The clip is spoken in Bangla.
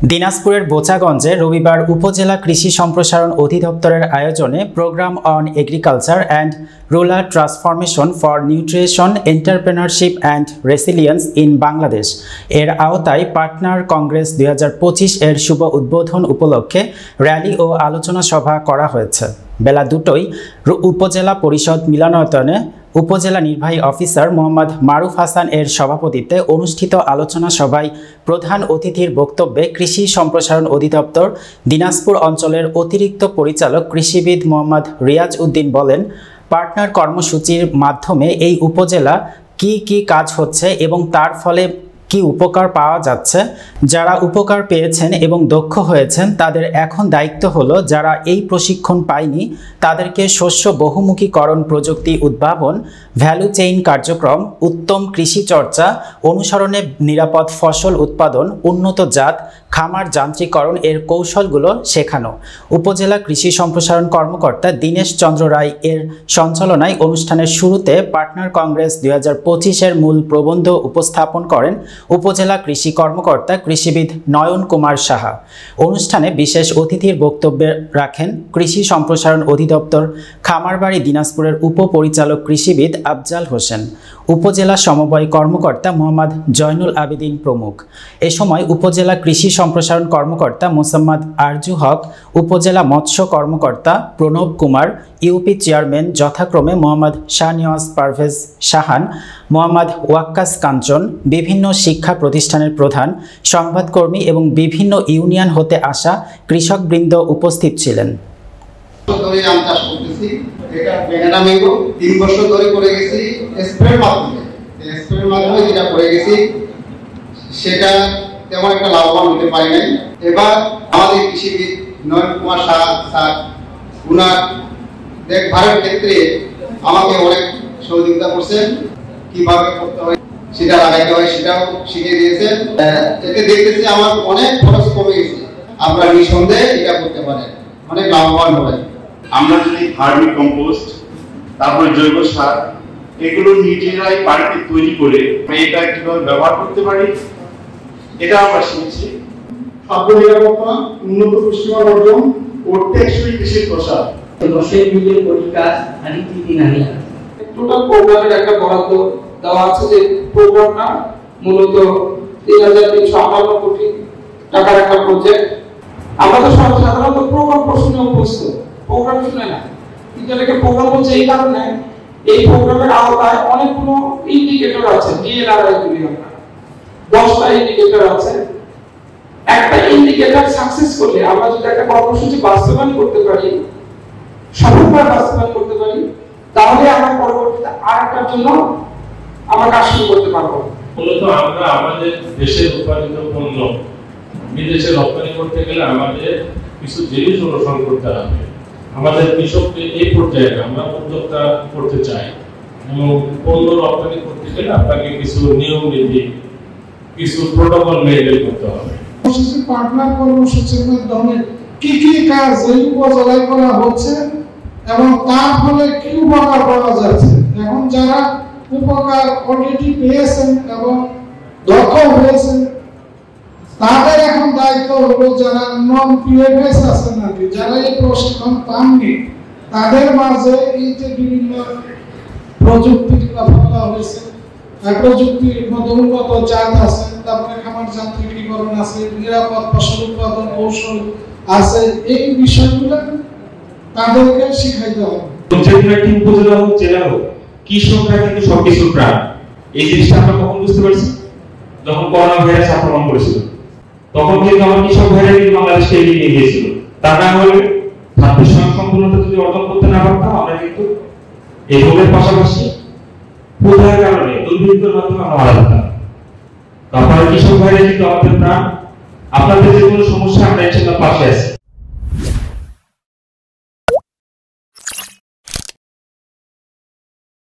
দিনাজপুরের বোচাগঞ্জে রবিবার উপজেলা কৃষি সম্প্রসারণ অধিদপ্তরের আয়োজনে program on agriculture and rural transformation for nutrition entrepreneurship and resilience in Bangladesh এর আওতায় পার্টনার কংগ্রেস 2025 এর শুভ উদ্বোধন উপলক্ষে র্যালি ও আলোচনা সভা করা হয়েছে। বেলা 2টায় উপজেলা পরিষদ মিলনায়তনে উপজেলা নির্বাহী অফিসার মোহাম্মদ মারুফ হাসান এর সভাপতিত্বে অনুষ্ঠিত আলোচনা সভায় প্রধান অতিথির বক্তব্যে কৃষি সম্প্রসারণ অধিদপ্তর দিনাজপুর অঞ্চলের অতিরিক্ত পরিচালক কৃষিবিদ মোহাম্মদ রিয়াজ উদ্দিন বলেন, পার্টনার কর্মসূচির মাধ্যমে এই উপজেলা কি কাজ হচ্ছে এবং তার ফলে কি উপকার পাওয়া যাচ্ছে। যারা উপকার পেয়েছেন এবং দক্ষ হয়েছেন তাদের এখন দায়িত্ব হলো যারা এই প্রশিক্ষণ পায়নি তাদেরকে শস্য বহুমুখীকরণ প্রযুক্তি উদ্ভাবন, ভ্যালু চেইন কার্যক্রম, উত্তম কৃষি চর্চা অনুসরণে নিরাপদ ফসল উৎপাদন, উন্নত জাত খামার যান্ত্রিকরণ এর কৌশলগুলো শেখানো। উপজেলা কৃষি সম্প্রসারণ কর্মকর্তা দীনেশ চন্দ্র রায় এর সঞ্চালনায় অনুষ্ঠানের শুরুতে পার্টনার কংগ্রেস 2025 এর মূল প্রবন্ধ উপস্থাপন করেন উপজেলা কৃষি কর্মকর্তা কৃষিবিদ নয়ন কুমার সাহা। অনুষ্ঠানে বিশেষ অতিথির বক্তব্য রাখেন কৃষি সম্প্রসারণ অধিদপ্তর খামারবাড়ি দিনাজপুরের উপপরিচালক কৃষিবিদ আফজাল হোসেন, উপজেলা সমবায় কর্মকর্তা মোহাম্মদ জয়নুল আবেদিন প্রমুখ। এ সময় উপজেলা কৃষি সম্প্রসারণ কর্মকর্তা মোসাম্মদ আরজু হক, উপজেলা মৎস্য কর্মকর্তা প্রণব কুমার, ইউপি চেয়ারম্যান যথাক্রমে মোহাম্মদ শাহনিয়াজ পারভেজ শাহান, মোহাম্মদ ওয়াক্কাস কাঞ্চন, বিভিন্ন শিক্ষা প্রতিষ্ঠানের প্রধান, সংবাদকর্মী এবং বিভিন্ন ইউনিয়ন হতে আসা কৃষকবৃন্দ উপস্থিত ছিলেন। সেটা তেমন একটা লাভবান হতে পারি নাই। এবার আমাদের কৃষিবিদ নয়ন কুমার সাহা স্যার উনার দেখভালের ক্ষেত্রে আমাকে অনেক সহযোগিতা করছেন, কিভাবে করতে হয় সেটা লাগাইতে হয় সেটাও শিখিয়ে দিয়েছেন। এতে দেখতেছি আমার অনেক খরচ কমে গেছে। আপনারা নিঃসন্দেহে এটা করতে পারেন, অনেক লাভবান হবেন। আমরা যদি ভার্মি কম্পোস্ট তারপরে জৈব সার এগুলো নিজেরাই বাড়িতে তৈরি করে এটা কিভাবে ব্যবহার করতে পারি এটা আমরা শিখেছি। খাদ্য নিরাপত্তা, উন্নত পুষ্টিমান অর্জন ও টেকসই কৃষির প্রসার। টোটাল প্রোগ্রামের একটা বরাদ্দ দেওয়া আছে যে প্রোগ্রামটা মূলত ৩,৩৫৮ কোটি টাকার একটা প্রজেক্ট। আমরা তো সাধারণত প্রোগ্রাম প্রশ্নে অভ্যস্ত, প্রোগ্রাম শুনে না, কিন্তু এটাকে প্রোগ্রাম বলছে এই কারণে এই প্রোগ্রামের আওতায় অনেকগুলো ইন্ডিকেটর আছে। ডিএলআরআই বলি আমরা, 10টা ইন্ডিকেটর আছে। একটা ইন্ডিকেটর সাকসেস করলে আমরা যদি একটা কর্মসূচি বাস্তবায়ন করতে পারি, সফলভাবে বাস্তবায়ন করতে পারি, তাহলে আমরা পরবর্তীতে আরেকটার জন্য আমরা কাজ শুরু করতে পারবো। মূলত আমরা আমাদের দেশের উৎপাদিত পণ্য বিদেশে রপ্তানি করতে গেলে আমাদের কিছু জিনিস অনুসরণ করতে হবে। আমাদের কৃষককে এই পর্যায়ে আমরা উদ্যোক্তা করতে চাই এবং পণ্য রপ্তানি করতে গেলে আপনাকে কিছু নিয়ম নীতি, কিছু প্রোটোকল মেনটেন করতে হবে। পার্টনার কর্মসূচির মাধ্যমে কি কাজ এই উপজেলায় করা হচ্ছে এবং তার ফলে কি উপকার পাওয়া যাচ্ছে। এখন যারা উপকার অলরেডি পেয়েছেন এবং দক্ষ হয়েছেন তাদের এখন দায়িত্ব হলো যারা নন পিএফএস আছেন নাকি, যারা এই প্রশিক্ষণ পাননি তাদের মাঝে এই যে বিভিন্ন প্রযুক্তির কথা বলা হয়েছে, প্রযুক্তির মধ্যে উন্নত জাত আছে, তারপরে খামার যান্ত্রিকীকরণ আছে, নিরাপদ ফসল উৎপাদন কৌশল আছে, এই বিষয়গুলো তাদেরকে শিখাইতে হবে। একটি উপজেলা হোক জেলা হোক, কৃষকরা কিন্তু সবকিছুর প্রাণ। এই জিনিসটা আমরা কখন বুঝতে পারছি? যখন করোনা ভাইরাস আক্রমণ করেছিল তখন কিন্তু আমার কৃষক ভাইরা কিন্তু বাংলাদেশকে এগিয়ে নিয়ে গিয়েছিল। তা না হলে খাদ্য স্বয়ংসম্পূর্ণতা যদি অর্জন করতে না পারতাম আমরা কিন্তু এই রোগের পাশাপাশি ক্ষুধার কারণে দুর্ভিক্ষের মাধ্যমে আমরা মারা যেতাম। তারপরে কৃষক ভাইরা কিন্তু আমাদের প্রাণ। আপনাদের যে কোনো সমস্যা আমরা ইনশাআল্লাহ পাশে আছি।